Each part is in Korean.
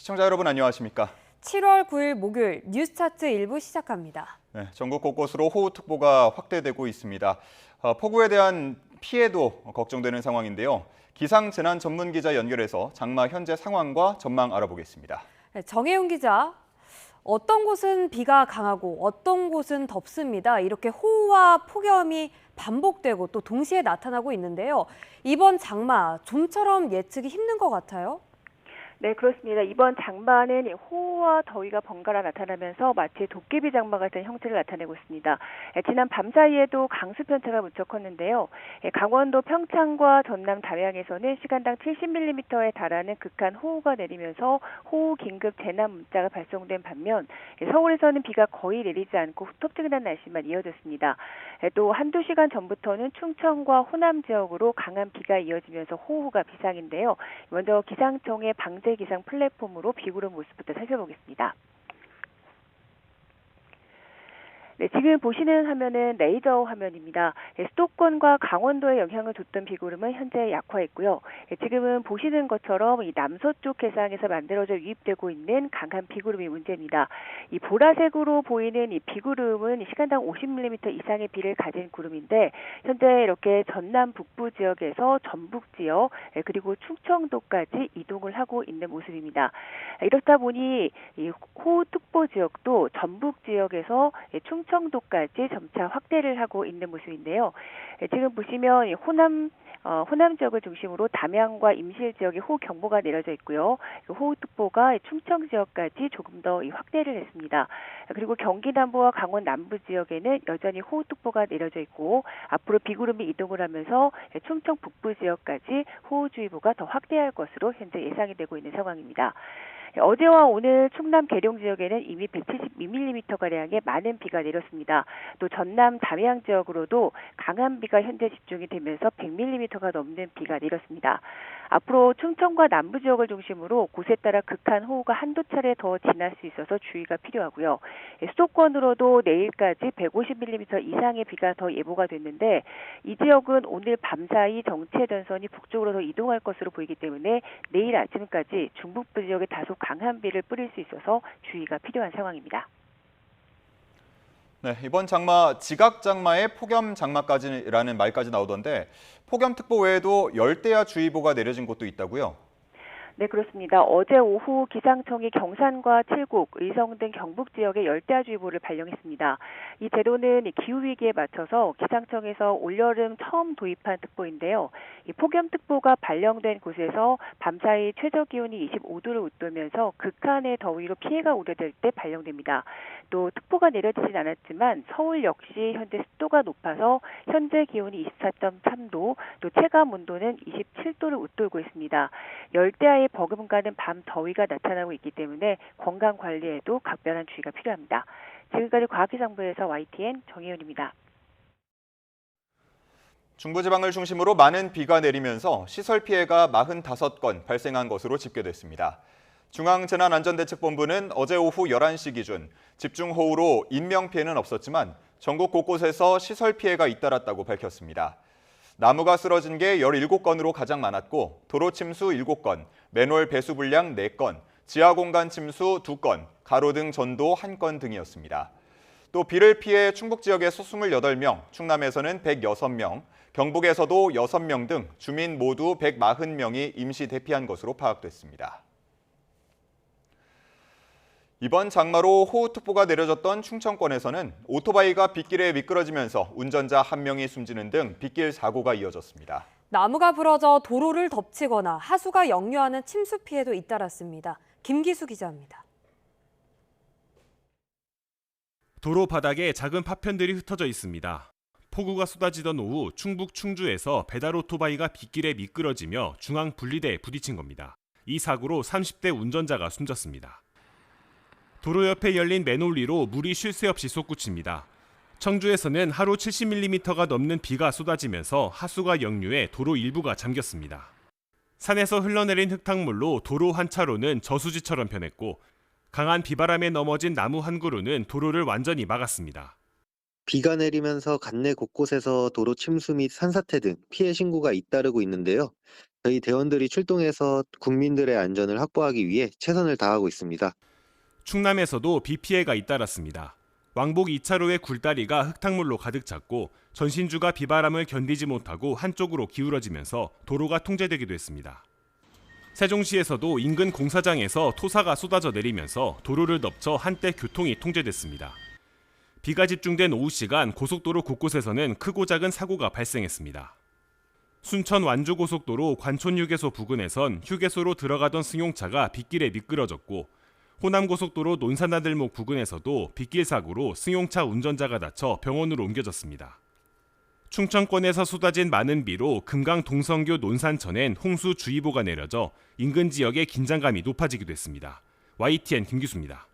시청자 여러분 안녕하십니까? 7월 9일 목요일 뉴스차트 1부 시작합니다. 네, 전국 곳곳으로 호우특보가 확대되고 있습니다. 폭우에 대한 피해도 걱정되는 상황인데요. 기상재난 전문 기자 연결해서 장마 현재 상황과 전망 알아보겠습니다. 정혜윤 기자, 어떤 곳은 비가 강하고 어떤 곳은 덥습니다. 이렇게 호우와 폭염이 반복되고 또 동시에 나타나고 있는데요. 이번 장마 좀처럼 예측이 힘든 것 같아요. 네, 그렇습니다. 이번 장마는 호우와 더위가 번갈아 나타나면서 마치 도깨비 장마 같은 형태를 나타내고 있습니다. 지난 밤 사이에도 강수 편차가 무척 컸는데요. 강원도 평창과 전남 담양에서는 시간당 70mm에 달하는 극한 호우가 내리면서 호우 긴급 재난 문자가 발송된 반면 서울에서는 비가 거의 내리지 않고 후텁지근한 날씨만 이어졌습니다. 또 한두 시간 전부터는 충청과 호남 지역으로 강한 비가 이어지면서 호우가 비상인데요. 먼저 기상청의 방재 기상 플랫폼으로 비구름 모습부터 살펴보겠습니다. 네, 지금 보시는 화면은 레이더 화면입니다. 수도권과 강원도에 영향을 줬던 비구름은 현재 약화했고요. 지금은 보시는 것처럼 이 남서쪽 해상에서 만들어져 유입되고 있는 강한 비구름이 문제입니다. 이 보라색으로 보이는 이 비구름은 시간당 50mm 이상의 비를 가진 구름인데 현재 이렇게 전남 북부 지역에서 전북 지역 그리고 충청도까지 이동을 하고 있는 모습입니다. 이렇다 보니 이 호우특보 지역도 전북 지역에서 충청도까지 점차 확대를 하고 있는 모습인데요. 지금 보시면 호남 지역을 중심으로 담양과 임실 지역에 호우 경보가 내려져 있고요. 호우특보가 충청 지역까지 조금 더 확대를 했습니다. 그리고 경기 남부와 강원 남부 지역에는 여전히 호우특보가 내려져 있고 앞으로 비구름이 이동을 하면서 충청 북부 지역까지 호우주의보가 더 확대할 것으로 현재 예상이 되고 있는 상황입니다. 어제와 오늘 충남 계룡 지역에는 이미 172mm가량의 많은 비가 내렸습니다. 또 전남 담양 지역으로도 강한 비가 현재 집중이 되면서 100mm가 넘는 비가 내렸습니다. 앞으로 충청과 남부 지역을 중심으로 곳에 따라 극한 호우가 한두 차례 더 지날 수 있어서 주의가 필요하고요. 수도권으로도 내일까지 150mm 이상의 비가 더 예보가 됐는데 이 지역은 오늘 밤사이 정체 전선이 북쪽으로 더 이동할 것으로 보이기 때문에 내일 아침까지 중북부 지역에 다소 강한 비를 뿌릴 수 있어서 주의가 필요한 상황입니다. 네, 이번 장마 지각장마에 폭염장마까지라는 말까지 나오던데 폭염특보 외에도 열대야주의보가 내려진 곳도 있다고요? 네, 그렇습니다. 어제 오후 기상청이 경산과 칠곡, 의성 등 경북 지역에 열대야주의보를 발령했습니다. 이 제도는 기후위기에 맞춰서 기상청에서 올여름 처음 도입한 특보인데요. 이 폭염특보가 발령된 곳에서 밤사이 최저기온이 25도를 웃돌면서 극한의 더위로 피해가 우려될 때 발령됩니다. 또 특보가 내려지진 않았지만 서울 역시 현재 습도가 높아서 현재 기온이 24.3도, 또 체감 온도는 27도를 웃돌고 있습니다. 열대야의 버금가는 밤 더위가 나타나고 있기 때문에 건강 관리에도 각별한 주의가 필요합니다. 지금까지 과학기상부에서 YTN 정혜윤입니다. 중부지방을 중심으로 많은 비가 내리면서 시설 피해가 45건 발생한 것으로 집계됐습니다. 중앙재난안전대책본부는 어제 오후 11시 기준 집중호우로 인명피해는 없었지만 전국 곳곳에서 시설 피해가 잇따랐다고 밝혔습니다. 나무가 쓰러진 게 17건으로 가장 많았고 도로 침수 7건, 맨홀 배수 불량 4건, 지하공간 침수 2건, 가로등 전도 1건 등이었습니다. 또 비를 피해 충북 지역에서 28명, 충남에서는 106명, 경북에서도 6명 등 주민 모두 140명이 임시 대피한 것으로 파악됐습니다. 이번 장마로 호우특보가 내려졌던 충청권에서는 오토바이가 빗길에 미끄러지면서 운전자 1명이 숨지는 등 빗길 사고가 이어졌습니다. 나무가 부러져 도로를 덮치거나 하수가 역류하는 침수 피해도 잇따랐습니다. 김기수 기자입니다. 도로 바닥에 작은 파편들이 흩어져 있습니다. 폭우가 쏟아지던 오후 충북 충주에서 배달 오토바이가 빗길에 미끄러지며 중앙 분리대에 부딪힌 겁니다. 이 사고로 30대 운전자가 숨졌습니다. 도로 옆에 열린 맨홀리로 물이 쉴 새 없이 솟구칩니다. 청주에서는 하루 70mm가 넘는 비가 쏟아지면서 하수가 역류해 도로 일부가 잠겼습니다. 산에서 흘러내린 흙탕물로 도로 한 차로는 저수지처럼 변했고 강한 비바람에 넘어진 나무 한 그루는 도로를 완전히 막았습니다. 비가 내리면서 관내 곳곳에서 도로 침수 및 산사태 등 피해 신고가 잇따르고 있는데요. 저희 대원들이 출동해서 국민들의 안전을 확보하기 위해 최선을 다하고 있습니다. 충남에서도 비 피해가 잇따랐습니다. 왕복 2차로의 굴다리가 흙탕물로 가득 찼고 전신주가 비바람을 견디지 못하고 한쪽으로 기울어지면서 도로가 통제되기도 했습니다. 세종시에서도 인근 공사장에서 토사가 쏟아져 내리면서 도로를 덮쳐 한때 교통이 통제됐습니다. 비가 집중된 오후 시간 고속도로 곳곳에서는 크고 작은 사고가 발생했습니다. 순천 완주고속도로 관촌휴게소 부근에선 휴게소로 들어가던 승용차가 빗길에 미끄러졌고 호남고속도로 논산나들목 부근에서도 빗길 사고로 승용차 운전자가 다쳐 병원으로 옮겨졌습니다. 충청권에서 쏟아진 많은 비로 금강 동성교 논산천엔 홍수주의보가 내려져 인근 지역의 긴장감이 높아지기도 했습니다. YTN 김기수입니다.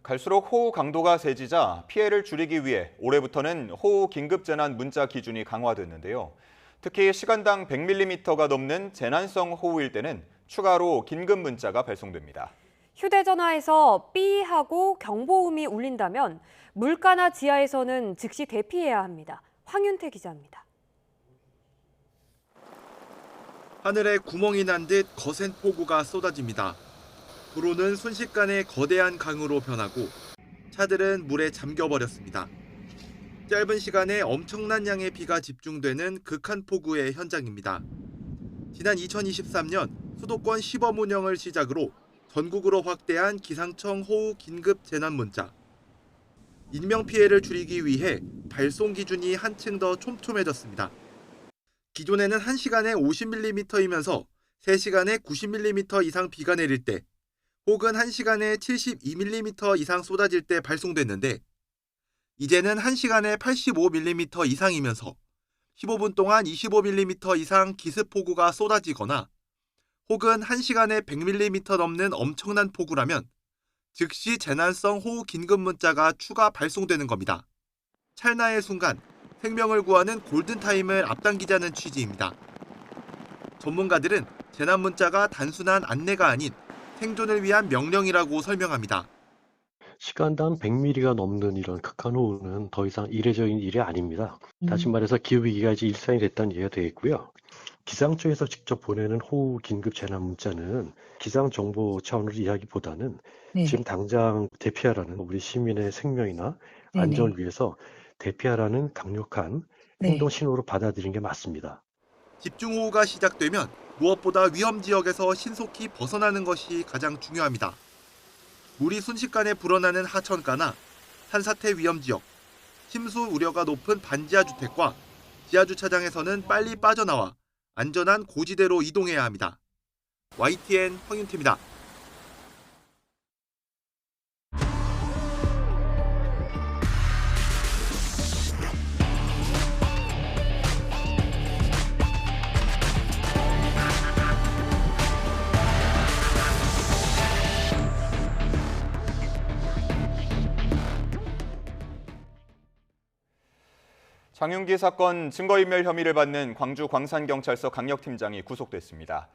갈수록 호우 강도가 세지자 피해를 줄이기 위해 올해부터는 호우 긴급재난 문자 기준이 강화됐는데요. 특히 시간당 100mm가 넘는 재난성 호우일 때는 추가로 긴급 문자가 발송됩니다. 휴대전화에서 삐 하고 경보음이 울린다면 물가나 지하에서는 즉시 대피해야 합니다. 황윤태 기자입니다. 하늘에 구멍이 난 듯 거센 폭우가 쏟아집니다. 도로는 순식간에 거대한 강으로 변하고 차들은 물에 잠겨버렸습니다. 짧은 시간에 엄청난 양의 비가 집중되는 극한 폭우의 현장입니다. 지난 2023년 수도권 시범 운영을 시작으로 전국으로 확대한 기상청 호우 긴급 재난 문자. 인명피해를 줄이기 위해 발송 기준이 한층 더 촘촘해졌습니다. 기존에는 1시간에 50mm이면서 3시간에 90mm 이상 비가 내릴 때 혹은 1시간에 72mm 이상 쏟아질 때 발송됐는데 이제는 1시간에 85mm 이상이면서 15분 동안 25mm 이상 기습폭우가 쏟아지거나 혹은 1시간에 100mm 넘는 엄청난 폭우라면 즉시 재난성 호우 긴급 문자가 추가 발송되는 겁니다. 찰나의 순간 생명을 구하는 골든타임을 앞당기자는 취지입니다. 전문가들은 재난 문자가 단순한 안내가 아닌 생존을 위한 명령이라고 설명합니다. 시간당 100mm가 넘는 이런 극한 호우는 더 이상 이례적인 일이 아닙니다. 다시 말해서 기후위기가 이제 일상이 됐다는 얘기가 되겠고요. 기상청에서 직접 보내는 호우 긴급 재난 문자는 기상정보 차원으로 이야기보다는 지금 당장 대피하라는 우리 시민의 생명이나 안전을 위해서 대피하라는 강력한 행동 신호로 받아들이는 게 맞습니다. 집중호우가 시작되면 무엇보다 위험 지역에서 신속히 벗어나는 것이 가장 중요합니다. 물이 순식간에 불어나는 하천가나 산사태 위험 지역, 침수 우려가 높은 반지하 주택과 지하 주차장에서는 빨리 빠져나와 안전한 고지대로 이동해야 합니다. YTN 황윤태입니다. 장윤기 사건 증거인멸 혐의를 받는 광주 광산경찰서 강력팀장이 구속됐습니다.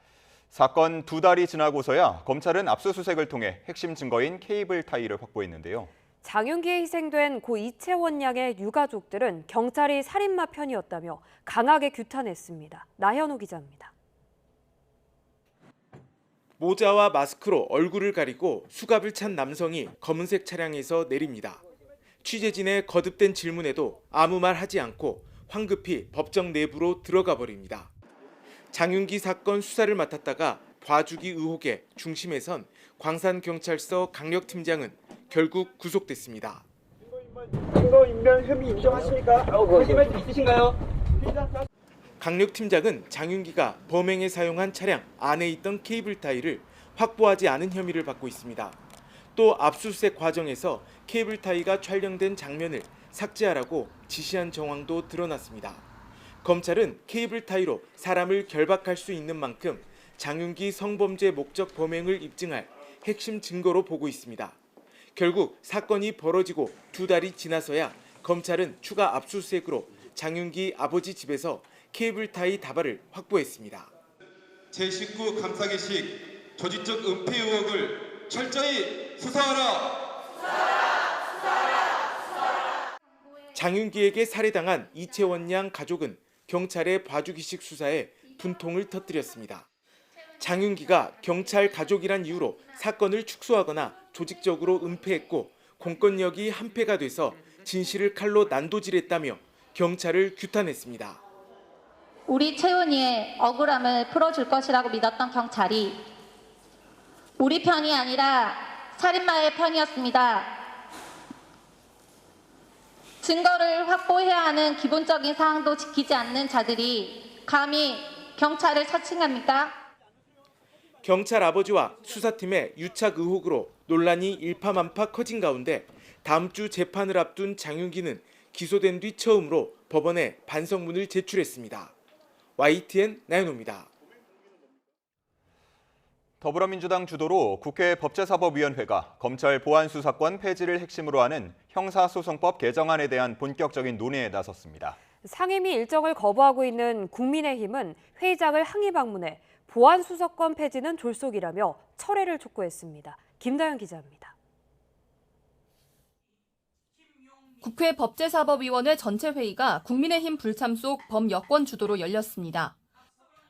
사건 2달이 지나고서야 검찰은 압수수색을 통해 핵심 증거인 케이블 타이를 확보했는데요. 장윤기에 희생된 고 이채원 양의 유가족들은 경찰이 살인마 편이었다며 강하게 규탄했습니다. 나현우 기자입니다. 모자와 마스크로 얼굴을 가리고 수갑을 찬 남성이 검은색 차량에서 내립니다. 취재진의 거듭된 질문에도 아무 말 하지 않고 황급히 법정 내부로 들어가 버립니다. 장윤기 사건 수사를 맡았다가 봐주기 의혹의 중심에 선 광산경찰서 강력팀장은 결국 구속됐습니다. 증거인멸 혐의 인정하십니까? 하실 말씀 있으신가요? 강력팀장은 장윤기가 범행에 사용한 차량 안에 있던 케이블 타이를 확보하지 않은 혐의를 받고 있습니다. 또 압수수색 과정에서 케이블 타이가 촬영된 장면을 삭제하라고 지시한 정황도 드러났습니다. 검찰은 케이블 타이로 사람을 결박할 수 있는 만큼 장윤기 성범죄 목적 범행을 입증할 핵심 증거로 보고 있습니다. 결국 사건이 벌어지고 2달이 지나서야 검찰은 추가 압수수색으로 장윤기 아버지 집에서 케이블 타이 다발을 확보했습니다. 제19 감사 개식 조직적 은폐 의혹을 철저히 수사하라! 장윤기에게 살해당한 이채원 양 가족은 경찰의 봐주기식 수사에 분통을 터뜨렸습니다. 장윤기가 경찰 가족이란 이유로 사건을 축소하거나 조직적으로 은폐했고 공권력이 한패가 돼서 진실을 칼로 난도질했다며 경찰을 규탄했습니다. 우리 채은이의 억울함을 풀어줄 것이라고 믿었던 경찰이 우리 편이 아니라 살인마의 편이었습니다. 증거를 확보해야 하는 기본적인 사항도 지키지 않는 자들이 감히 경찰을 사칭합니까? 경찰 아버지와 수사팀의 유착 의혹으로 논란이 일파만파 커진 가운데 다음 주 재판을 앞둔 장윤기는 기소된 뒤 처음으로 법원에 반성문을 제출했습니다. YTN 나연호입니다. 더불어민주당 주도로 국회 법제사법위원회가 검찰 보안수사권 폐지를 핵심으로 하는 형사소송법 개정안에 대한 본격적인 논의에 나섰습니다. 상임위 일정을 거부하고 있는 국민의힘은 회의장을 항의 방문해 보안수사권 폐지는 졸속이라며 철회를 촉구했습니다. 김다연 기자입니다. 국회 법제사법위원회 전체 회의가 국민의힘 불참 속 범여권 주도로 열렸습니다.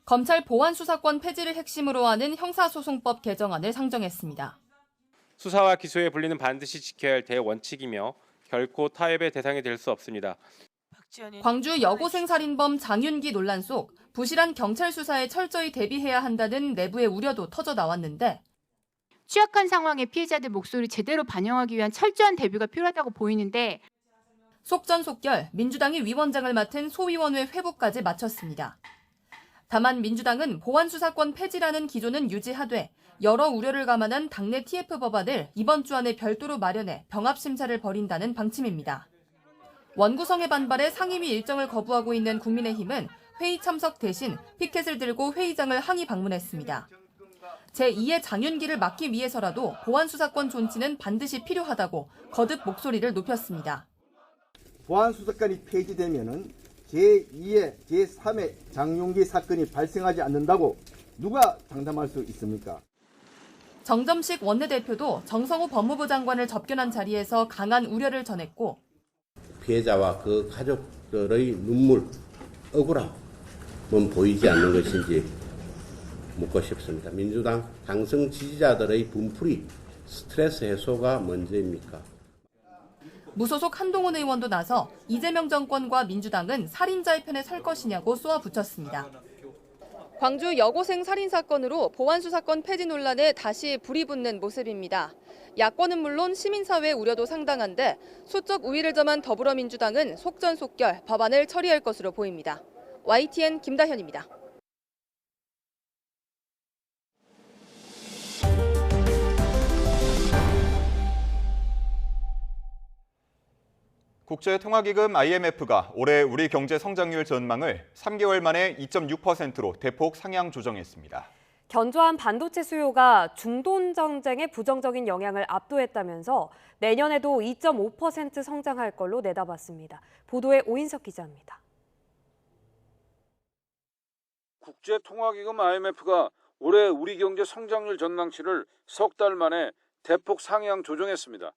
검찰 보안수사권 폐지를 핵심으로 하는 형사소송법 개정안을 상정했습니다. 수사와 기소의 분리는 반드시 지켜야 할 대원칙이며 결코 타협의 대상이 될 수 없습니다. 광주 여고생 살인범 장윤기 논란 속 부실한 경찰 수사에 철저히 대비해야 한다는 내부의 우려도 터져 나왔는데 취약한 상황의 피해자들 목소리 제대로 반영하기 위한 철저한 대비가 필요하다고 보이는데 속전속결 민주당이 위원장을 맡은 소위원회 회부까지 마쳤습니다. 다만 민주당은 보안수사권 폐지라는 기조는 유지하되 여러 우려를 감안한 당내 TF 법안을 이번 주 안에 별도로 마련해 병합심사를 벌인다는 방침입니다. 원구성의 반발에 상임위 일정을 거부하고 있는 국민의힘은 회의 참석 대신 피켓을 들고 회의장을 항의 방문했습니다. 제2의 장윤기를 막기 위해서라도 보안수사권 존치는 반드시 필요하다고 거듭 목소리를 높였습니다. 보안수사권이 폐지되면은 제2의 제3의 장윤기 사건이 발생하지 않는다고 누가 장담할 수 있습니까? 정점식 원내대표도 정성호 법무부 장관을 접견한 자리에서 강한 우려를 전했고 피해자와 그 가족들의 눈물, 억울함은 보이지 않는 것인지 묻고 싶습니다. 민주당 당선 지지자들의 분풀이 스트레스 해소가 먼저입니까? 무소속 한동훈 의원도 나서 이재명 정권과 민주당은 살인자의 편에 설 것이냐고 쏘아붙였습니다. 광주 여고생 살인 사건으로 보안수사권 폐지 논란에 다시 불이 붙는 모습입니다. 야권은 물론 시민사회 우려도 상당한데 소적 우위를 점한 더불어민주당은 속전속결 법안을 처리할 것으로 보입니다. YTN 김다현입니다. 국제통화기금 IMF가 올해 우리 경제 성장률 전망을 3개월 만에 2.6%로 대폭 상향 조정했습니다. 견조한 반도체 수요가 중동 전쟁의 부정적인 영향을 압도했다면서 내년에도 2.5% 성장할 걸로 내다봤습니다. 보도에 오인석 기자입니다. 국제통화기금 IMF가 올해 우리 경제 성장률 전망치를 석 달 만에 대폭 상향 조정했습니다.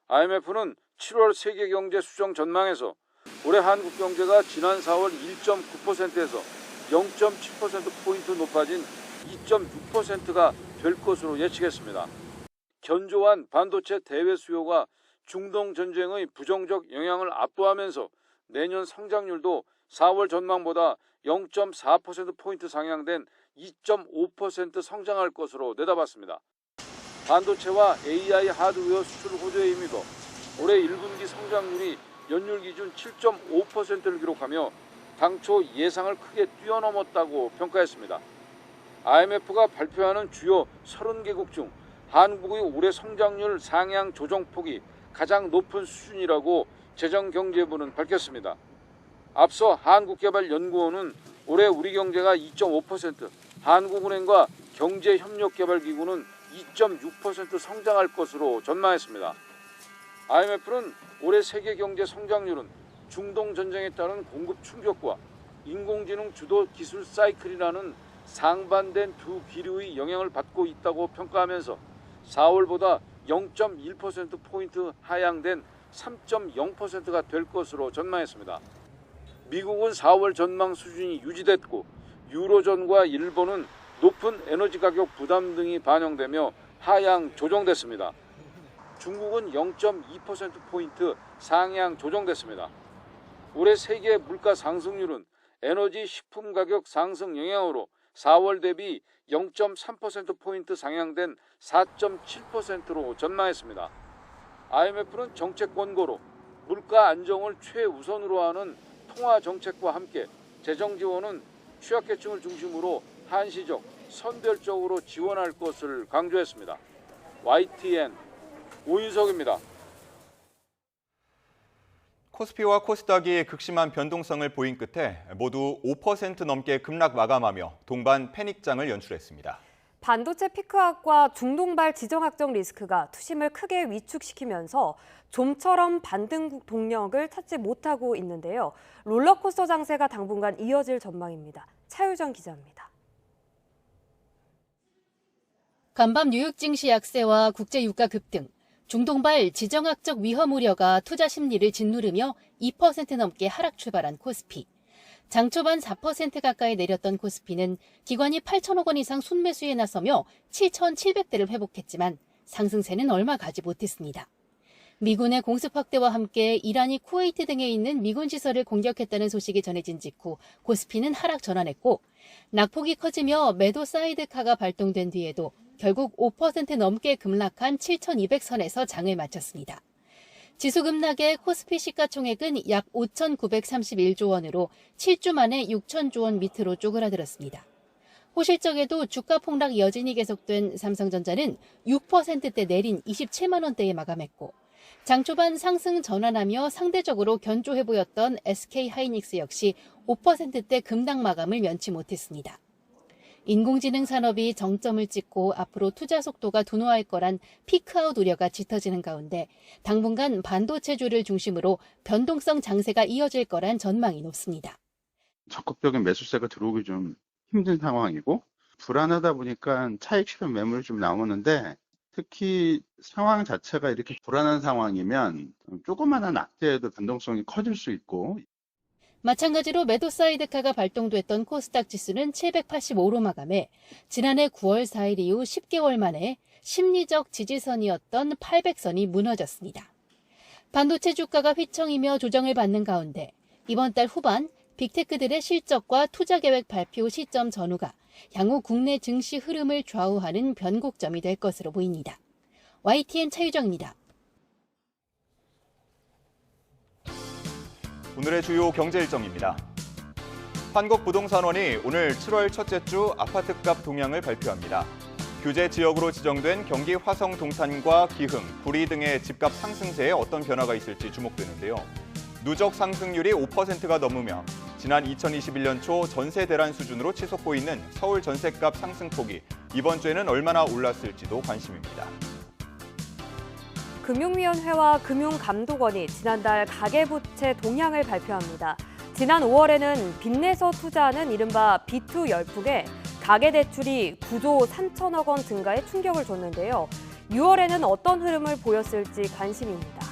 IMF는 7월 세계 경제 수정 전망에서 올해 한국 경제가 지난 4월 1.9%에서 0.7%포인트 높아진 2.6%가 될 것으로 예측했습니다. 견조한 반도체 대외 수요가 중동 전쟁의 부정적 영향을 압도하면서 내년 성장률도 4월 전망보다 0.4%포인트 상향된 2.5% 성장할 것으로 내다봤습니다. 반도체와 AI 하드웨어 수출 호조에 힘입어 올해 1분기 성장률이 연율 기준 7.5%를 기록하며 당초 예상을 크게 뛰어넘었다고 평가했습니다. IMF가 발표하는 주요 30개국 중 한국의 올해 성장률 상향 조정폭이 가장 높은 수준이라고 재정경제부는 밝혔습니다. 앞서 한국개발연구원은 올해 우리 경제가 2.5%, 한국은행과 경제협력개발기구는 2.6% 성장할 것으로 전망했습니다. IMF는 올해 세계 경제 성장률은 중동 전쟁에 따른 공급 충격과 인공지능 주도 기술 사이클이라는 상반된 두 기류의 영향을 받고 있다고 평가하면서 4월보다 0.1%포인트 하향된 3.0%가 될 것으로 전망했습니다. 미국은 4월 전망 수준이 유지됐고 유로존과 일본은 높은 에너지 가격 부담 등이 반영되며 하향 조정됐습니다. 중국은 0.2%포인트 상향 조정됐습니다. 올해 세계 물가 상승률은 에너지 식품 가격 상승 영향으로 4월 대비 0.3%포인트 상향된 4.7%로 전망했습니다. IMF는 정책 권고로 물가 안정을 최우선으로 하는 통화 정책과 함께 재정 지원은 취약계층을 중심으로 한시적, 선별적으로 지원할 것을 강조했습니다. YTN 오인석입니다. 코스피와 코스닥이 극심한 변동성을 보인 끝에 모두 5% 넘게 급락 마감하며 동반 패닉장을 연출했습니다. 반도체 피크압과 중동발 지정학적 리스크가 투심을 크게 위축시키면서 좀처럼 반등 동력을 찾지 못하고 있는데요. 롤러코스터 장세가 당분간 이어질 전망입니다. 차유정 기자입니다. 간밤 뉴욕 증시 약세와 국제 유가 급등, 중동발 지정학적 위험 우려가 투자 심리를 짓누르며 2% 넘게 하락 출발한 코스피. 장 초반 4% 가까이 내렸던 코스피는 기관이 8천억 원 이상 순매수에 나서며 7,700대를 회복했지만 상승세는 얼마 가지 못했습니다. 미군의 공습 확대와 함께 이란이 쿠웨이트 등에 있는 미군 시설을 공격했다는 소식이 전해진 직후 코스피는 하락 전환했고 낙폭이 커지며 매도 사이드카가 발동된 뒤에도 결국 5% 넘게 급락한 7,200선에서 장을 마쳤습니다. 지수 급락에 코스피 시가총액은 약 5,931조 원으로 7주 만에 6,000조 원 밑으로 쪼그라들었습니다. 호실적에도 주가 폭락 여진이 계속된 삼성전자는 6%대 내린 27만 원대에 마감했고 장 초반 상승 전환하며 상대적으로 견조해 보였던 SK하이닉스 역시 5%대 급락 마감을 면치 못했습니다. 인공지능 산업이 정점을 찍고 앞으로 투자 속도가 둔화할 거란 피크아웃 우려가 짙어지는 가운데 당분간 반도체주를 중심으로 변동성 장세가 이어질 거란 전망이 높습니다. 적극적인 매수세가 들어오기 좀 힘든 상황이고 불안하다 보니까 차익 실현 매물이 좀 나오는데 특히 상황 자체가 이렇게 불안한 상황이면 조그마한 악재에도 변동성이 커질 수 있고 마찬가지로 매도 사이드카가 발동됐던 코스닥 지수는 785로 마감해 지난해 9월 4일 이후 10개월 만에 심리적 지지선이었던 800선이 무너졌습니다. 반도체 주가가 휘청이며 조정을 받는 가운데 이번 달 후반 빅테크들의 실적과 투자 계획 발표 시점 전후가 향후 국내 증시 흐름을 좌우하는 변곡점이 될 것으로 보입니다. YTN 차유정입니다. 오늘의 주요 경제 일정입니다. 한국부동산원이 오늘 7월 첫째 주 아파트값 동향을 발표합니다. 규제 지역으로 지정된 경기 화성 동탄과 기흥, 구리 등의 집값 상승세에 어떤 변화가 있을지 주목되는데요. 누적 상승률이 5%가 넘으며 지난 2021년 초 전세 대란 수준으로 치솟고 있는 서울 전세값 상승폭이 이번 주에는 얼마나 올랐을지도 관심입니다. 금융위원회와 금융감독원이 지난달 가계부채 동향을 발표합니다. 지난 5월에는 빚내서 투자하는 이른바 B2 열풍에 가계대출이 9조 3천억 원 증가에 충격을 줬는데요. 6월에는 어떤 흐름을 보였을지 관심입니다.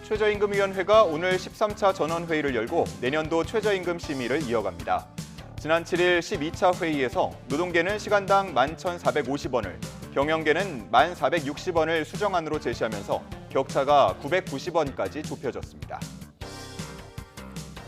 최저임금위원회가 오늘 13차 전원회의를 열고 내년도 최저임금 심의를 이어갑니다. 지난 7일 12차 회의에서 노동계는 시간당 11,450원을, 경영계는 1,460원을 수정안으로 제시하면서 격차가 990원까지 좁혀졌습니다.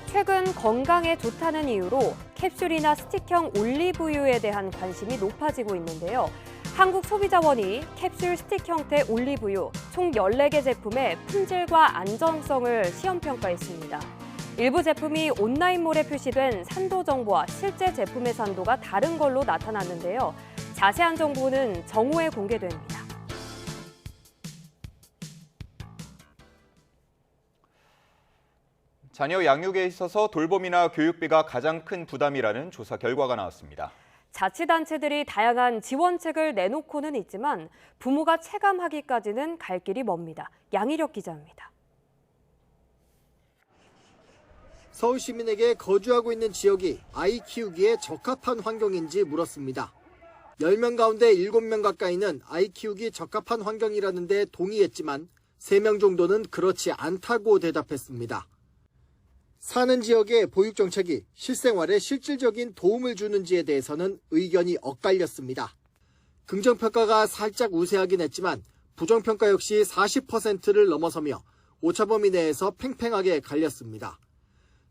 최근 건강에 좋다는 이유로 캡슐이나 스틱형 올리브유에 대한 관심이 높아지고 있는데요. 한국소비자원이 캡슐 스틱 형태 올리브유 총 14개 제품의 품질과 안정성을 시험평가했습니다. 일부 제품이 온라인몰에 표시된 산도 정보와 실제 제품의 산도가 다른 걸로 나타났는데요. 자세한 정보는 정오에 공개됩니다. 자녀 양육에 있어서 돌봄이나 교육비가 가장 큰 부담이라는 조사 결과가 나왔습니다. 자치단체들이 다양한 지원책을 내놓고는 있지만 부모가 체감하기까지는 갈 길이 멉니다. 양희력 기자입니다. 서울 시민에게 거주하고 있는 지역이 아이 키우기에 적합한 환경인지 물었습니다. 10명 가운데 7명 가까이는 아이 키우기 적합한 환경이라는 데 동의했지만 3명 정도는 그렇지 않다고 대답했습니다. 사는 지역의 보육 정책이 실생활에 실질적인 도움을 주는지에 대해서는 의견이 엇갈렸습니다. 긍정평가가 살짝 우세하긴 했지만 부정평가 역시 40%를 넘어서며 오차범위 내에서 팽팽하게 갈렸습니다.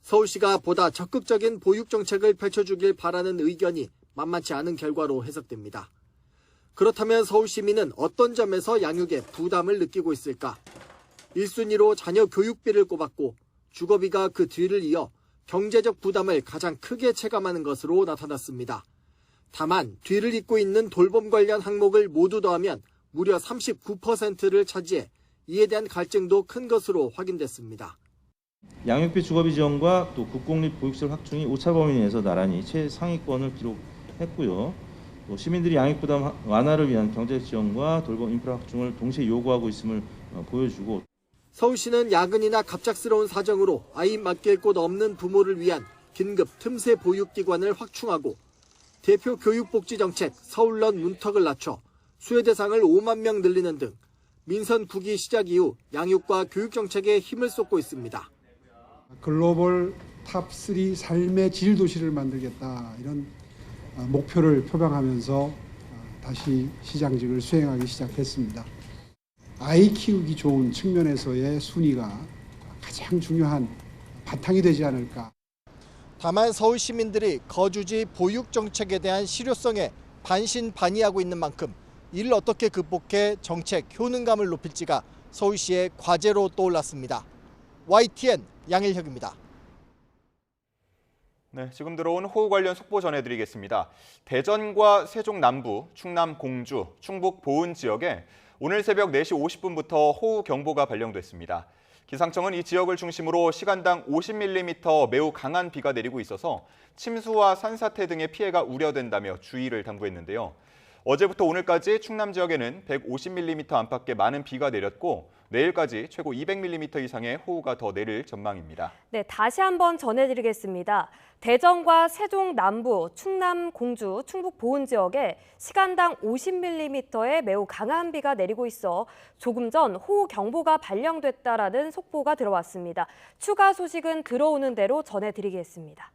서울시가 보다 적극적인 보육 정책을 펼쳐주길 바라는 의견이 만만치 않은 결과로 해석됩니다. 그렇다면 서울 시민은 어떤 점에서 양육에 부담을 느끼고 있을까? 1순위로 자녀 교육비를 꼽았고 주거비가 그 뒤를 이어 경제적 부담을 가장 크게 체감하는 것으로 나타났습니다. 다만 뒤를 잇고 있는 돌봄 관련 항목을 모두 더하면 무려 39%를 차지해 이에 대한 갈증도 큰 것으로 확인됐습니다. 양육비 주거비 지원과 또 국공립 보육시설 확충이 오차범위 내에서 나란히 최상위권을 기록했고요. 또 시민들이 양육 부담 완화를 위한 경제적 지원과 돌봄 인프라 확충을 동시에 요구하고 있음을 보여주고 서울시는 야근이나 갑작스러운 사정으로 아이 맡길 곳 없는 부모를 위한 긴급 틈새 보육기관을 확충하고 대표 교육복지정책 서울런 문턱을 낮춰 수혜 대상을 5만 명 늘리는 등 민선 9기 시작 이후 양육과 교육정책에 힘을 쏟고 있습니다. 글로벌 탑3 삶의 질 도시를 만들겠다 이런 목표를 표방하면서 다시 시장직을 수행하기 시작했습니다. 아이 키우기 좋은 측면에서의 순위가 가장 중요한 바탕이 되지 않을까. 다만 서울 시민들이 거주지 보육 정책에 대한 실효성에 반신반의하고 있는 만큼 이를 어떻게 극복해 정책 효능감을 높일지가 서울시의 과제로 떠올랐습니다. YTN 양일혁입니다. 네, 지금 들어온 호우 관련 속보 전해드리겠습니다. 대전과 세종 남부, 충남 공주, 충북 보은 지역에 오늘 새벽 4시 50분부터 호우 경보가 발령됐습니다. 기상청은 이 지역을 중심으로 시간당 50mm 매우 강한 비가 내리고 있어서 침수와 산사태 등의 피해가 우려된다며 주의를 당부했는데요. 어제부터 오늘까지 충남 지역에는 150mm 안팎의 많은 비가 내렸고 내일까지 최고 200mm 이상의 호우가 더 내릴 전망입니다. 네, 다시 한번 전해드리겠습니다. 대전과 세종 남부, 충남 공주, 충북 보은 지역에 시간당 50mm의 매우 강한 비가 내리고 있어 조금 전 호우 경보가 발령됐다라는 속보가 들어왔습니다. 추가 소식은 들어오는 대로 전해드리겠습니다.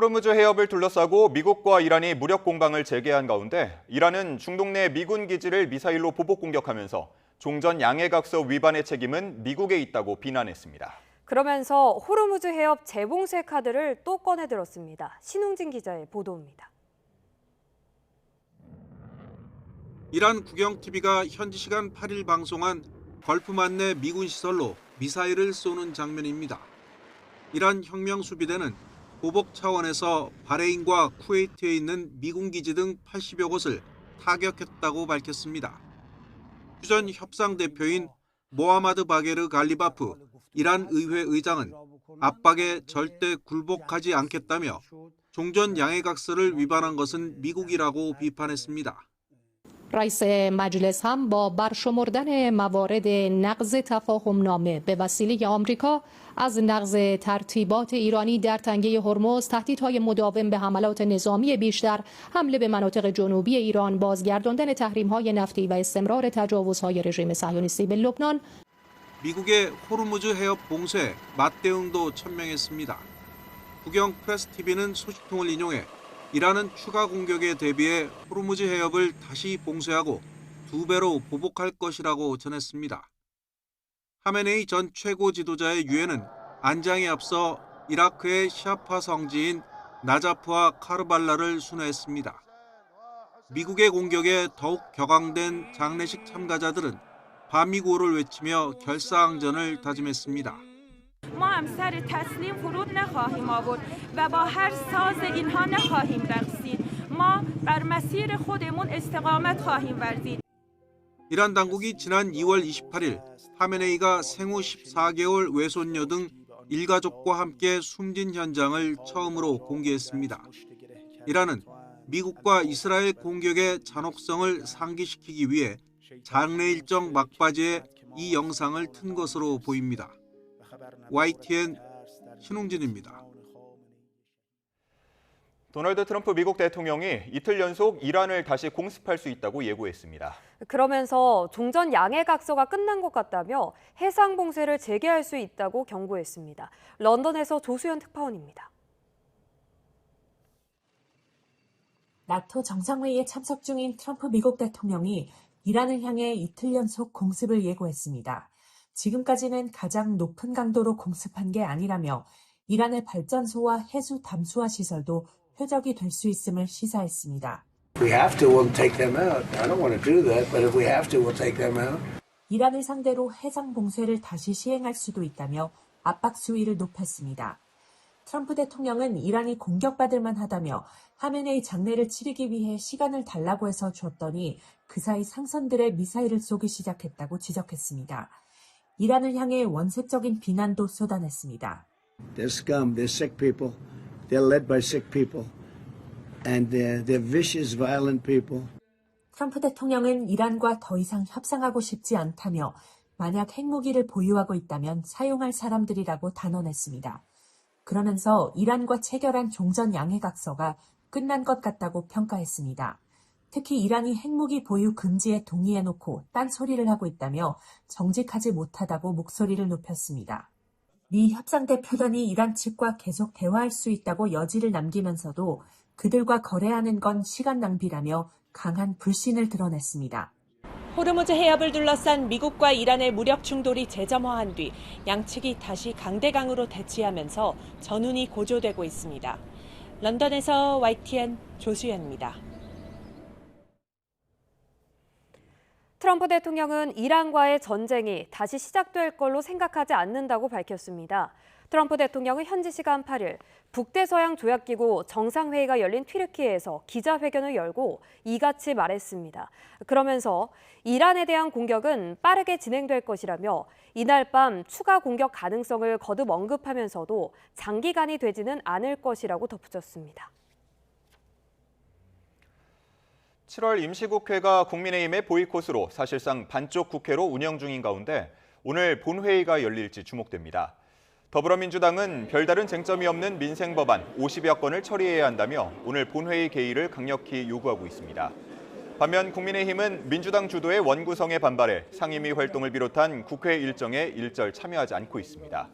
호르무즈 해협을 둘러싸고 미국과 이란이 무력 공방을 재개한 가운데 이란은 중동 내 미군 기지를 미사일로 보복 공격하면서 종전 양해각서 위반의 책임은 미국에 있다고 비난했습니다. 그러면서 호르무즈 해협 재봉쇄 카드를 또 꺼내들었습니다. 신웅진 기자의 보도입니다. 이란 국영TV가 현지 시간 8일 방송한 걸프만 내 미군 시설로 미사일을 쏘는 장면입니다. 이란 혁명수비대는 보복 차원에서 바레인과 쿠웨이트에 있는 미군 기지 등 80여 곳을 타격했다고 밝혔습니다. 휴전 협상 대표인 모하마드 바게르 갈리바프 이란 의회 의장은 압박에 절대 굴복하지 않겠다며 종전 양해각서를 위반한 것은 미국이라고 비판했습니다. رئیس مجلس هم با برشمردن موارد نقض تفاهمنامه به وسیله آمریکا از نقض ترتیبات ایرانی در تنگه هرمز، تهدیدهای مداوم به حملات نظامی بیشتر، حمله به مناطق جنوبی ایران، بازگرداندن تحریم‌های نفتی و استمرار تجاوزهای رژیم صهیونیستی به لبنان. 미국의 호르무즈 해협 봉쇄 맞대응도 천명했습니다. 국영 프레스TV는 소식통을 인용해 이란은 추가 공격에 대비해 호르무즈 해협을 다시 봉쇄하고 2배로 보복할 것이라고 전했습니다. 하메네이 전 최고 지도자의 유해는 안장에 앞서 이라크의 시아파 성지인 나자프와 카르발라를 순회했습니다. 미국의 공격에 더욱 격앙된 장례식 참가자들은 반미구호를 외치며 결사항전을 다짐했습니다. ما هم سر تسلیم فرود نخواهیم آورد و با هر ساز اینها نخواهیم رقصید. ما بر مسیر خودمون استقامت خواهیم ورزید. 이란 당국이 지난 2월 28일 하메네이가 생후 14개월 외손녀 등 일가족과 함께 숨진 현장을 처음으로 공개했습니다. 이란은 미국과 이스라엘 공격의 잔혹성을 상기시키기 위해 장례 일정 막바지에 이 영상을 튼 것으로 보입니다. YTN 신웅진입니다. 도널드 트럼프 미국 대통령이 이틀 연속 이란을 다시 공습할 수 있다고 예고했습니다. 그러면서 종전 양해 각서가 끝난 것 같다며 해상 봉쇄를 재개할 수 있다고 경고했습니다. 런던에서 조수연 특파원입니다. 나토 정상회의에 참석 중인 트럼프 미국 대통령이 이란을 향해 이틀 연속 공습을 예고했습니다. 지금까지는 가장 높은 강도로 공습한 게 아니라며 이란의 발전소와 해수 담수화 시설도 표적이 될 수 있음을 시사했습니다. 이란을 상대로 해상 봉쇄를 다시 시행할 수도 있다며 압박 수위를 높였습니다. 트럼프 대통령은 이란이 공격받을 만하다며 하메네이 장례를 치르기 위해 시간을 달라고 해서 줬더니 그 사이 상선들의 미사일을 쏘기 시작했다고 지적했습니다. 이란을 향해 원색적인 비난도 쏟아냈습니다. They're scum, they're sick people, they're led by sick people, and they're vicious, violent people. 트럼프 대통령은 이란과 더 이상 협상하고 싶지 않다며 만약 핵무기를 보유하고 있다면 사용할 사람들이라고 단언했습니다. 그러면서 이란과 체결한 종전 양해각서가 끝난 것 같다고 평가했습니다. 특히 이란이 핵무기 보유 금지에 동의해놓고 딴소리를 하고 있다며 정직하지 못하다고 목소리를 높였습니다. 미 협상대 표단이 이란 측과 계속 대화할 수 있다고 여지를 남기면서도 그들과 거래하는 건 시간 낭비라며 강한 불신을 드러냈습니다. 호르무즈 해협을 둘러싼 미국과 이란의 무력 충돌이 재점화한 뒤 양측이 다시 강대강으로 대치하면서 전운이 고조되고 있습니다. 런던에서 YTN 조수연입니다. 트럼프 대통령은 이란과의 전쟁이 다시 시작될 걸로 생각하지 않는다고 밝혔습니다. 트럼프 대통령은 현지 시간 8일 북대서양 조약기구 정상회의가 열린 튀르키예에서 기자회견을 열고 이같이 말했습니다. 그러면서 이란에 대한 공격은 빠르게 진행될 것이라며 이날 밤 추가 공격 가능성을 거듭 언급하면서도 장기간이 되지는 않을 것이라고 덧붙였습니다. 7월 임시국회가 국민의힘의 보이콧으로 사실상 반쪽 국회로 운영 중인 가운데 오늘 본회의가 열릴지 주목됩니다. 더불어민주당은 별다른 쟁점이 없는 민생 법안 50여 건을 처리해야 한다며 오늘 본회의 개의를 강력히 요구하고 있습니다. 반면 국민의힘은 민주당 주도의 원구성에 반발해 상임위 활동을 비롯한 국회 일정에 일절 참여하지 않고 있습니다.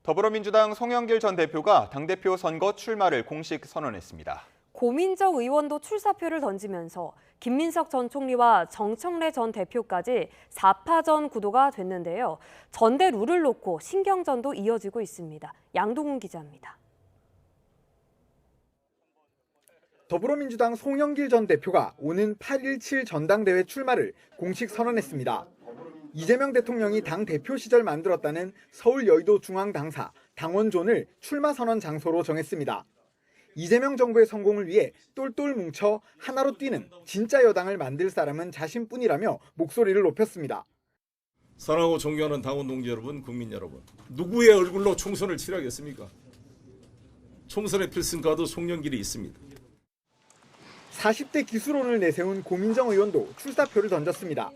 더불어민주당 송영길 전 대표가 당대표 선거 출마를 공식 선언했습니다. 고민정 의원도 출사표를 던지면서 김민석 전 총리와 정청래 전 대표까지 4파전 구도가 됐는데요. 전대 룰을 놓고 신경전도 이어지고 있습니다. 양동훈 기자입니다. 더불어민주당 송영길 전 대표가 오는 8.17 전당대회 출마를 공식 선언했습니다. 이재명 대통령이 당 대표 시절 만들었다는 서울 여의도 중앙당사 당원존을 출마 선언 장소로 정했습니다. 이재명 정부의 성공을 위해 똘똘 뭉쳐 하나로 뛰는 진짜 여당을 만들 사람은 자신뿐이라며 목소리를 높였습니다. 사랑하고 존경하는 당원 동지 여러분, 국민 여러분, 누구의 얼굴로 총선을 치르겠습니까? 총선의 필승가도 송영길이 있습니다. 40대 기수론을 내세운 고민정 의원도 출사표를 던졌습니다.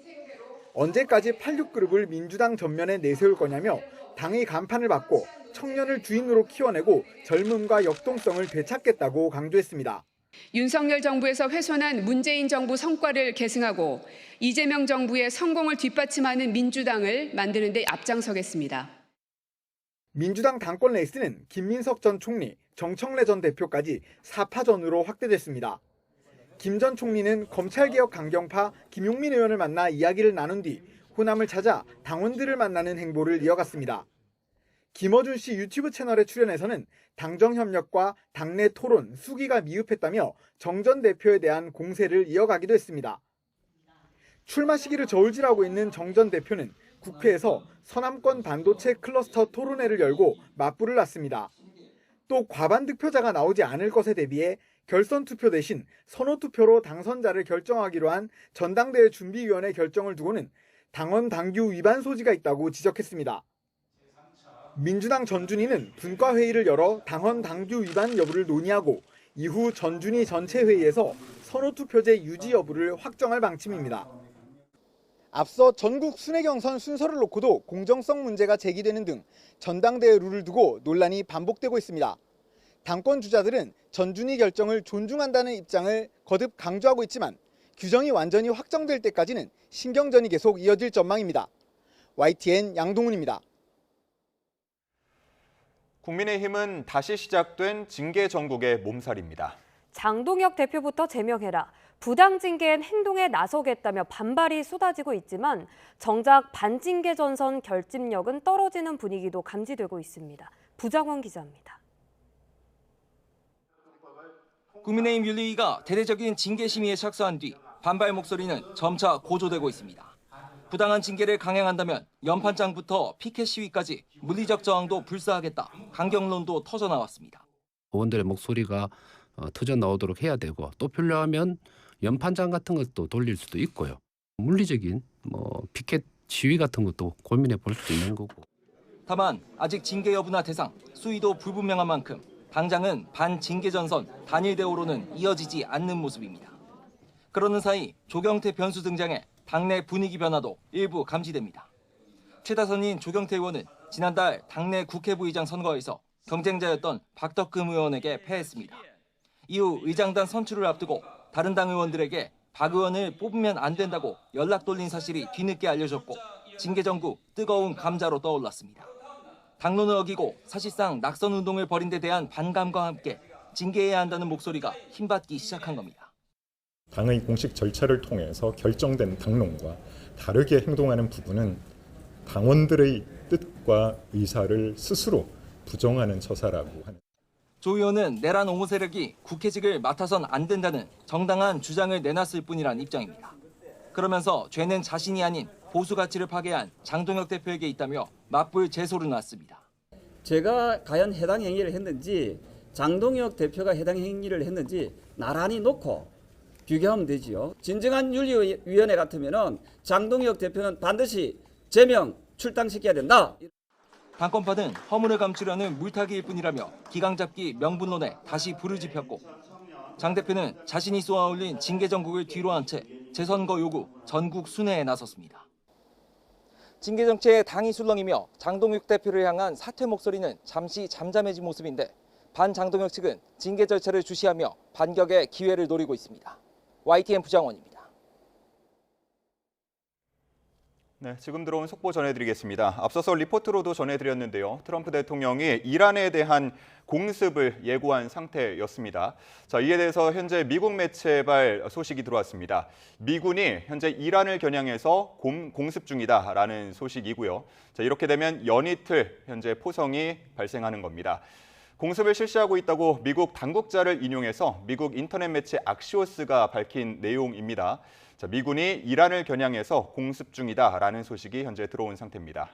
언제까지 86그룹을 민주당 전면에 내세울 거냐며 당의 간판을 받고 청년을 주인으로 키워내고 젊음과 역동성을 되찾겠다고 강조했습니다. 윤석열 정부에서 훼손한 문재인 정부 성과를 계승하고 이재명 정부의 성공을 뒷받침하는 민주당을 만드는 데 앞장서겠습니다. 민주당 당권 레이스는 김민석 전 총리, 정청래 전 대표까지 4파전으로 확대됐습니다. 김 전 총리는 검찰개혁 강경파 김용민 의원을 만나 이야기를 나눈 뒤 호남을 찾아 당원들을 만나는 행보를 이어갔습니다. 김어준 씨 유튜브 채널에 출연해서는 당정 협력과 당내 토론, 수기가 미흡했다며 정 전 대표에 대한 공세를 이어가기도 했습니다. 출마 시기를 저울질하고 있는 정 전 대표는 국회에서 서남권 반도체 클러스터 토론회를 열고 맞불을 놨습니다. 또 과반 득표자가 나오지 않을 것에 대비해 결선 투표 대신 선호 투표로 당선자를 결정하기로 한 전당대회 준비위원회 결정을 두고는 당원 당규 위반 소지가 있다고 지적했습니다. 민주당 전준위는 분과회의를 열어 당원 당규 위반 여부를 논의하고 이후 전준위 전체 회의에서 선호투표제 유지 여부를 확정할 방침입니다. 앞서 전국 순회 경선 순서를 놓고도 공정성 문제가 제기되는 등 전당대회 룰을 두고 논란이 반복되고 있습니다. 당권 주자들은 전준위 결정을 존중한다는 입장을 거듭 강조하고 있지만 규정이 완전히 확정될 때까지는 신경전이 계속 이어질 전망입니다. YTN 양동훈입니다. 국민의힘은 다시 시작된 징계 정국의 몸살입니다. 장동혁 대표부터 제명해라. 부당 징계엔 행동에 나서겠다며 반발이 쏟아지고 있지만 정작 반징계 전선 결집력은 떨어지는 분위기도 감지되고 있습니다. 부장원 기자입니다. 국민의힘 윤리위가 대대적인 징계 심의에 착수한 뒤 반발 목소리는 점차 고조되고 있습니다. 부당한 징계를 강행한다면 연판장부터 피켓 시위까지 물리적 저항도 불사하겠다. 강경론도 터져나왔습니다. 의원들의 목소리가 터져 나오도록 해야 되고 또 필요하면 연판장 같은 것도 돌릴 수도 있고요. 물리적인 피켓 시위 같은 것도 고민해 볼 수 있는 거고. 다만 아직 징계 여부나 대상, 수위도 불분명한 만큼 당장은 반징계 전선 단일 대우로는 이어지지 않는 모습입니다. 그러는 사이 조경태 변수 등장에 당내 분위기 변화도 일부 감지됩니다. 최다선인 조경태 의원은 지난달 당내 국회부의장 선거에서 경쟁자였던 박덕금 의원에게 패했습니다. 이후 의장단 선출을 앞두고 다른 당 의원들에게 박 의원을 뽑으면 안 된다고 연락 돌린 사실이 뒤늦게 알려졌고 징계 정국 뜨거운 감자로 떠올랐습니다. 당론을 어기고 사실상 낙선 운동을 벌인 데 대한 반감과 함께 징계해야 한다는 목소리가 힘받기 시작한 겁니다. 당의 공식 절차를 통해서 결정된 당론과 다르게 행동하는 부분은 당원들의 뜻과 의사를 스스로 부정하는 처사라고 하는. 조 의원은 내란 옹호 세력이 국회직을 맡아선 안 된다는 정당한 주장을 내놨을 뿐이란 입장입니다. 그러면서 죄는 자신이 아닌 보수 가치를 파괴한 장동혁 대표에게 있다며 맞불 제소를 놨습니다. 제가 과연 해당 행위를 했는지 장동혁 대표가 해당 행위를 했는지 나란히 놓고 비교하면 되지요. 진정한 윤리위원회 같으면은 장동혁 대표는 반드시 제명 출당시켜야 된다. 당권파는 허물을 감추려는 물타기일 뿐이라며 기강잡기 명분론에 다시 불을 지폈고 장 대표는 자신이 쏘아올린 징계 정국을 뒤로 한 채 재선거 요구 전국 순회에 나섰습니다. 징계 정치에 당이 술렁이며 장동혁 대표를 향한 사퇴 목소리는 잠시 잠잠해진 모습인데 반장동혁 측은 징계 절차를 주시하며 반격의 기회를 노리고 있습니다. YTN 부장원입니다. 네, 지금 들어온 속보 전해드리겠습니다. 앞서서 리포트로도 전해드렸는데요. 트럼프 대통령이 이란에 대한 공습을 예고한 상태였습니다. 자, 이에 대해서 현재 미국 매체발 소식이 들어왔습니다. 미군이 현재 이란을 겨냥해서 공습 중이다라는 소식이고요. 자, 이렇게 되면 연이틀 현재 포성이 발생하는 겁니다. 공습을 실시하고 있다고 미국 당국자를 인용해서 미국 인터넷 매체 악시오스가 밝힌 내용입니다. 자, 미군이 이란을 겨냥해서 공습 중이다라는 소식이 현재 들어온 상태입니다.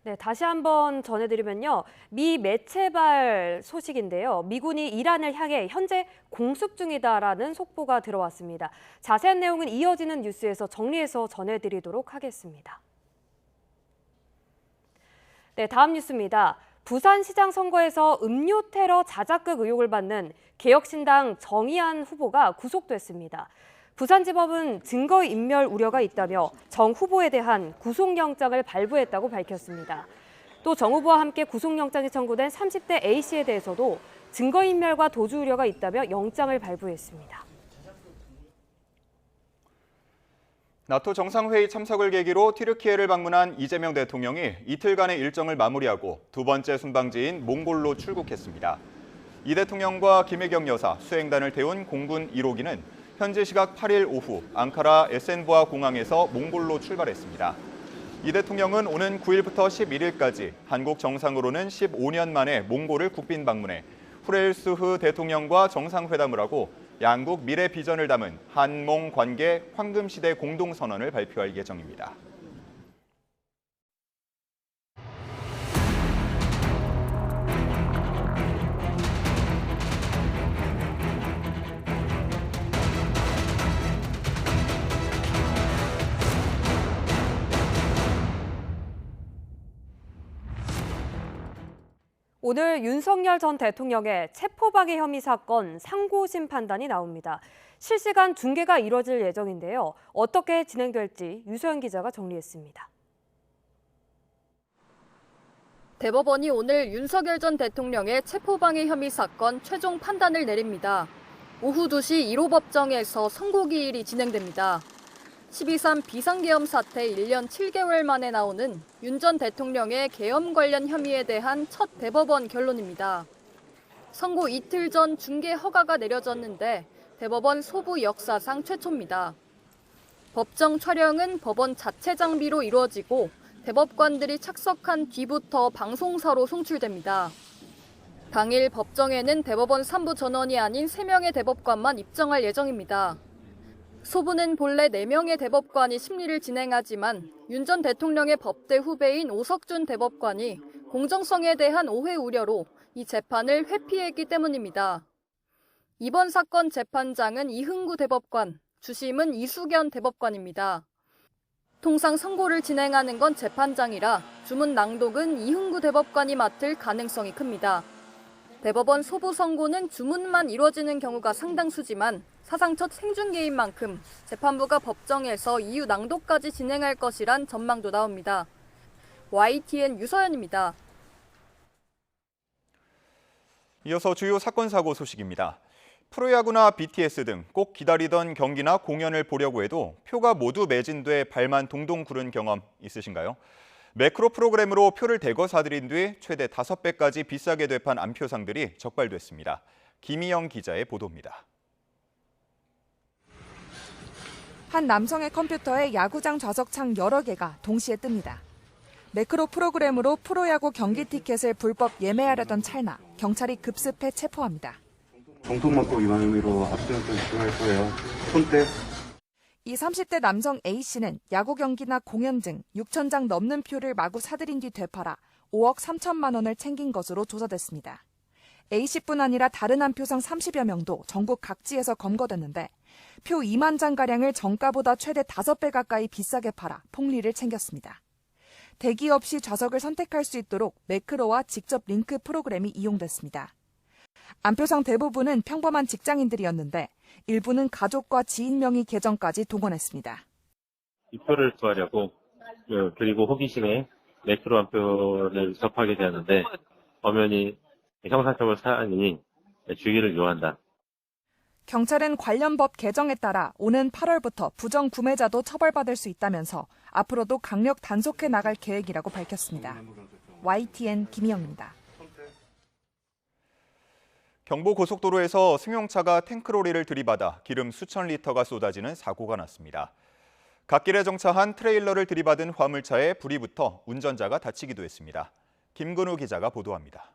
네, 다시 한번 전해드리면요. 미 매체발 소식인데요. 미군이 이란을 향해 현재 공습 중이다라는 속보가 들어왔습니다. 자세한 내용은 이어지는 뉴스에서 정리해서 전해드리도록 하겠습니다. 네, 다음 뉴스입니다. 부산시장 선거에서 음료 테러 자작극 의혹을 받는 개혁신당 정의안 후보가 구속됐습니다. 부산지법은 증거인멸 우려가 있다며 정 후보에 대한 구속영장을 발부했다고 밝혔습니다. 또 정 후보와 함께 구속영장이 청구된 30대 A씨에 대해서도 증거인멸과 도주 우려가 있다며 영장을 발부했습니다. 나토 정상회의 참석을 계기로 튀르키예를 방문한 이재명 대통령이 이틀간의 일정을 마무리하고 두 번째 순방지인 몽골로 출국했습니다. 이 대통령과 김혜경 여사, 수행단을 태운 공군 1호기는 현지 시각 8일 오후 앙카라 에센부아 공항에서 몽골로 출발했습니다. 이 대통령은 오는 9일부터 11일까지 한국 정상으로는 15년 만에 몽골을 국빈 방문해 후레일수흐 대통령과 정상회담을 하고 양국 미래 비전을 담은 한몽 관계 황금시대 공동선언을 발표할 예정입니다. 오늘 윤석열 전 대통령의 체포방해 혐의 사건 상고심 판단이 나옵니다. 실시간 중계가 이뤄질 예정인데요. 어떻게 진행될지 유소연 기자가 정리했습니다. 대법원이 오늘 윤석열 전 대통령의 체포방해 혐의 사건 최종 판단을 내립니다. 오후 2시 1호 법정에서 선고기일이 진행됩니다. 12.3 비상계엄 사태 1년 7개월 만에 나오는 윤 전 대통령의 계엄 관련 혐의에 대한 첫 대법원 결론입니다. 선고 이틀 전 중계 허가가 내려졌는데 대법원 소부 역사상 최초입니다. 법정 촬영은 법원 자체 장비로 이루어지고 대법관들이 착석한 뒤부터 방송사로 송출됩니다. 당일 법정에는 대법원 3부 전원이 아닌 3명의 대법관만 입정할 예정입니다. 소부는 본래 4명의 대법관이 심리를 진행하지만 윤 전 대통령의 법대 후배인 오석준 대법관이 공정성에 대한 오해 우려로 이 재판을 회피했기 때문입니다. 이번 사건 재판장은 이흥구 대법관, 주심은 이수견 대법관입니다. 통상 선고를 진행하는 건 재판장이라 주문 낭독은 이흥구 대법관이 맡을 가능성이 큽니다. 대법원 소부 선고는 주문만 이루어지는 경우가 상당수지만 사상 첫 생중계인 만큼 재판부가 법정에서 이유 낭독까지 진행할 것이란 전망도 나옵니다. YTN 유서연입니다. 이어서 주요 사건 사고 소식입니다. 프로야구나 BTS 등 꼭 기다리던 경기나 공연을 보려고 해도 표가 모두 매진돼 발만 동동 구른 경험 있으신가요? 매크로 프로그램으로 표를 대거 사들인 뒤 최대 5배까지 비싸게 되판 안표상들이 적발됐습니다. 김희영 기자의 보도입니다. 한 남성의 컴퓨터에 야구장 좌석창 여러 개가 동시에 뜹니다. 매크로 프로그램으로 프로야구 경기 티켓을 불법 예매하려던 찰나 경찰이 급습해 체포합니다. 정통망법 위반 혐의로 압수영장 기소할 거예요. 손대. 이 30대 남성 A씨는 야구 경기나 공연 등 6천 장 넘는 표를 마구 사들인 뒤 되팔아 5억 3천만 원을 챙긴 것으로 조사됐습니다. A씨뿐 아니라 다른 안표상 30여 명도 전국 각지에서 검거됐는데 표 2만 장가량을 정가보다 최대 5배 가까이 비싸게 팔아 폭리를 챙겼습니다. 대기 없이 좌석을 선택할 수 있도록 매크로와 직접 링크 프로그램이 이용됐습니다. 안표상 대부분은 평범한 직장인들이었는데 일부는 가족과 지인 명의 계정까지 동원했습니다. 이 표를 구하려고 그리고 호기심에 매크로 안표를 접하게 되었는데 엄연히 형사처벌 사안이 주의를 요한다. 경찰은 관련 법 개정에 따라 오는 8월부터 부정 구매자도 처벌받을 수 있다면서 앞으로도 강력 단속해 나갈 계획이라고 밝혔습니다. YTN 김희영입니다. 경부고속도로에서 승용차가 탱크로리를 들이받아 기름 수천 리터가 쏟아지는 사고가 났습니다. 갓길에 정차한 트레일러를 들이받은 화물차에 불이 붙어 운전자가 다치기도 했습니다. 김근우 기자가 보도합니다.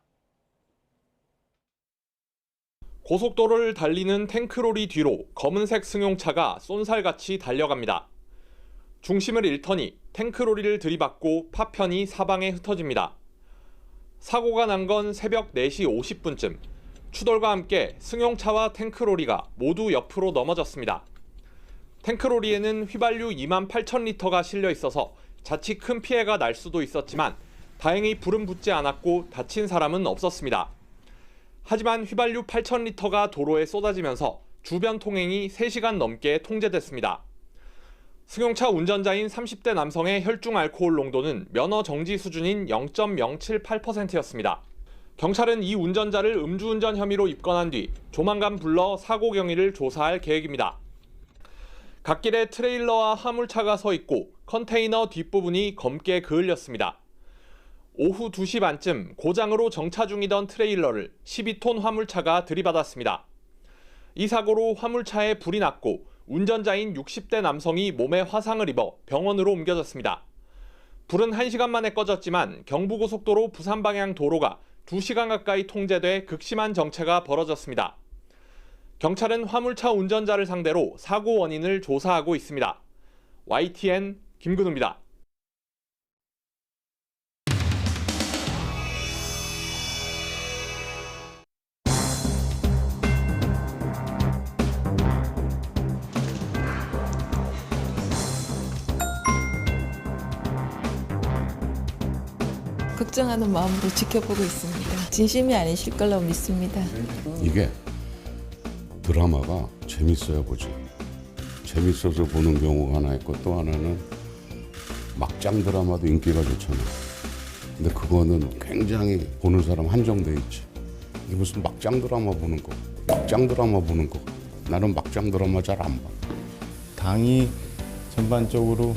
고속도로를 달리는 탱크로리 뒤로 검은색 승용차가 쏜살같이 달려갑니다. 중심을 잃더니 탱크로리를 들이받고 파편이 사방에 흩어집니다. 사고가 난 건 새벽 4시 50분쯤. 추돌과 함께 승용차와 탱크로리가 모두 옆으로 넘어졌습니다. 탱크로리에는 휘발유 2만 8천 리터가 실려 있어서 자칫 큰 피해가 날 수도 있었지만 다행히 불은 붙지 않았고 다친 사람은 없었습니다. 하지만 휘발유 8천 리터가 도로에 쏟아지면서 주변 통행이 3시간 넘게 통제됐습니다. 승용차 운전자인 30대 남성의 혈중 알코올 농도는 면허 정지 수준인 0.078%였습니다. 경찰은 이 운전자를 음주운전 혐의로 입건한 뒤 조만간 불러 사고 경위를 조사할 계획입니다. 갓길에 트레일러와 화물차가 서 있고 컨테이너 뒷부분이 검게 그을렸습니다. 오후 2시 반쯤 고장으로 정차 중이던 트레일러를 12톤 화물차가 들이받았습니다. 이 사고로 화물차에 불이 났고 운전자인 60대 남성이 몸에 화상을 입어 병원으로 옮겨졌습니다. 불은 1시간 만에 꺼졌지만 경부고속도로 부산 방향 도로가 2시간 가까이 통제돼 극심한 정체가 벌어졌습니다. 경찰은 화물차 운전자를 상대로 사고 원인을 조사하고 있습니다. YTN 김근우입니다. 걱정하는 마음으로 지켜보고 있습니다. 진심이 아니실 걸로 믿습니다. 이게 드라마가 재밌어야 보지. 재밌어서 보는 경우가 하나 있고 또 하나는 막장 드라마도 인기가 좋잖아. 근데 그거는 굉장히 보는 사람 한정돼 있지. 이게 무슨 막장 드라마 보는 거. 막장 드라마 보는 거. 나는 막장 드라마 잘 안 봐. 당이 전반적으로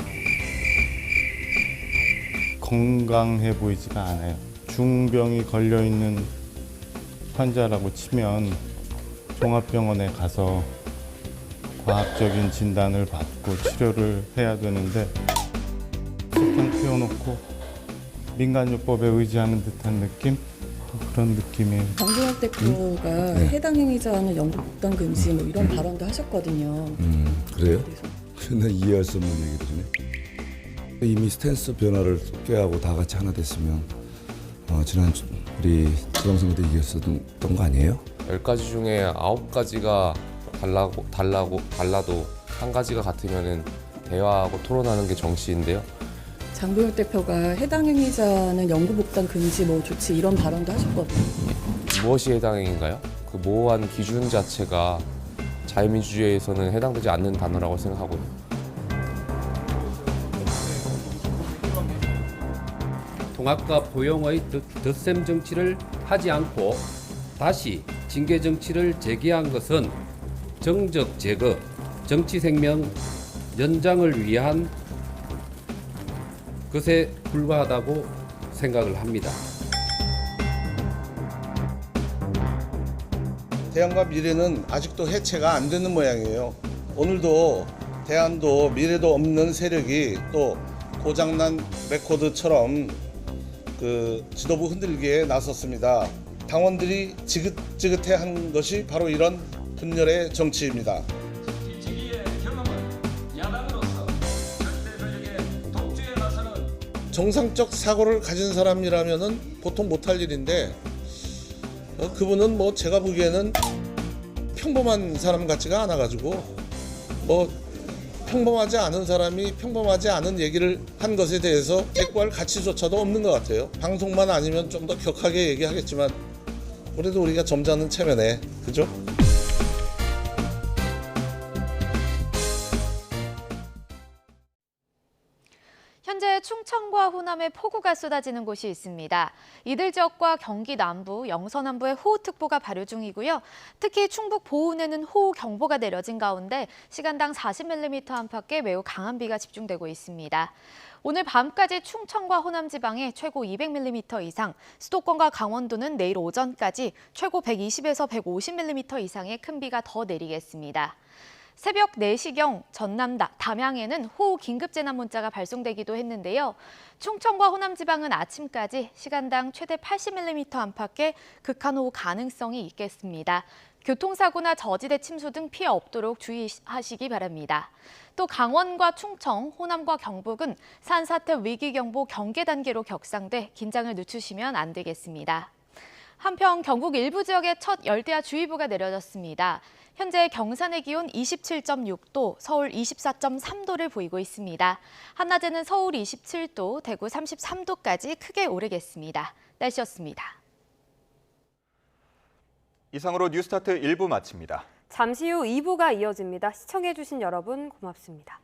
건강해 보이지가 않아요. 중병이 걸려있는 환자라고 치면 종합병원에 가서 과학적인 진단을 받고 치료를 해야 되는데 석탄 피워놓고 민간요법에 의지하는 듯한 느낌? 그런 느낌이에요. 강준혁 대표가 해당 행위자는 영구 복당 금지 뭐 이런 발언도 하셨거든요. 그래요? 근데 이해할 수 없는 얘기들이네. 이미 스탠스 변화를 꾀하고 다 같이 하나 됐으면 지난 우리 지방선거 때 이겼었던 거 아니에요? 10가지 중에 9가지가 달라도 한 가지가 같으면은 대화하고 토론하는 게 정치인데요. 장동혁 대표가 해당 행위자는 영구 복당 금지 뭐 조치 이런 발언도 하셨거든요. 무엇이 해당 행위인가요? 그 모호한 기준 자체가 자유민주주의에서는 해당되지 않는 단어라고 생각하고요. 통합과 포용의 덧셈 정치를 하지 않고 다시 징계 정치를 재개한 것은 정적 제거, 정치 생명 연장을 위한 것에 불과하다고 생각을 합니다. 대안과 미래는 아직도 해체가 안 되는 모양이에요. 오늘도 대안도 미래도 없는 세력이 또 고장난 레코드처럼 그 지도부 흔들기에 나섰습니다. 당원들이 지긋지긋해한 것이 바로 이런 분열의 정치입니다. 정상적 사고를 가진 사람이라면은 보통 못할 일인데 그분은 뭐 제가 보기에는 평범한 사람 같지가 않아가지고 뭐 평범하지 않은 사람이 평범하지 않은 얘기를 한 것에 대해서 대꾸할 가치조차도 없는 것 같아요. 방송만 아니면 좀 더 격하게 얘기하겠지만 그래도 우리가 점잖은 체면에 그죠? 현재 충청과 호남에 폭우가 쏟아지는 곳이 있습니다. 이들 지역과 경기 남부, 영서 남부에 호우특보가 발효 중이고요. 특히 충북 보은에는 호우경보가 내려진 가운데 시간당 40mm 안팎의 매우 강한 비가 집중되고 있습니다. 오늘 밤까지 충청과 호남 지방에 최고 200mm 이상, 수도권과 강원도는 내일 오전까지 최고 120에서 150mm 이상의 큰 비가 더 내리겠습니다. 새벽 4시경 전남 담양에는 호우 긴급재난 문자가 발송되기도 했는데요. 충청과 호남 지방은 아침까지 시간당 최대 80mm 안팎의 극한호우 가능성이 있겠습니다. 교통사고나 저지대 침수 등 피해 없도록 주의하시기 바랍니다. 또 강원과 충청, 호남과 경북은 산사태 위기경보 경계 단계로 격상돼 긴장을 늦추시면 안 되겠습니다. 한편 경북 일부 지역에 첫 열대야주의보가 내려졌습니다. 현재 경산의 기온 27.6도, 서울 24.3도를 보이고 있습니다. 한낮에는 서울 27도, 대구 33도까지 크게 오르겠습니다. 날씨였습니다. 이상으로 뉴스타트 1부 마칩니다. 잠시 후 2부가 이어집니다. 시청해주신 여러분 고맙습니다.